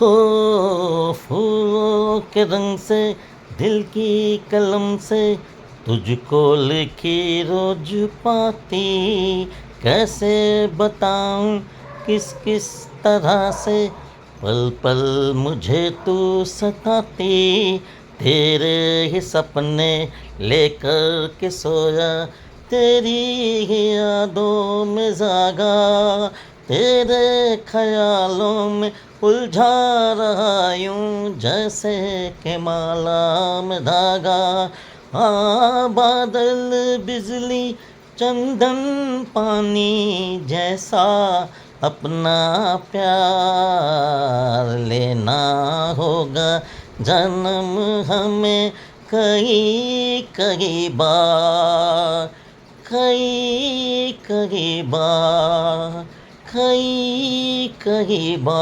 हो फूलों के रंग से दिल की कलम से तुझको लिखी रोज पाती, कैसे बताऊं किस किस तरह से पल पल मुझे तू सताती। तेरे ही सपने लेकर के सोया, तेरी ही यादों में जागा, तेरे ख्यालों में उलझा रहा यूं जैसे कि माला में धागा। हाँ बादल बिजली चंदन पानी जैसा अपना प्यार लेना होगा जन्म हमें कई कई बार, कई कई बार, कई कई बार।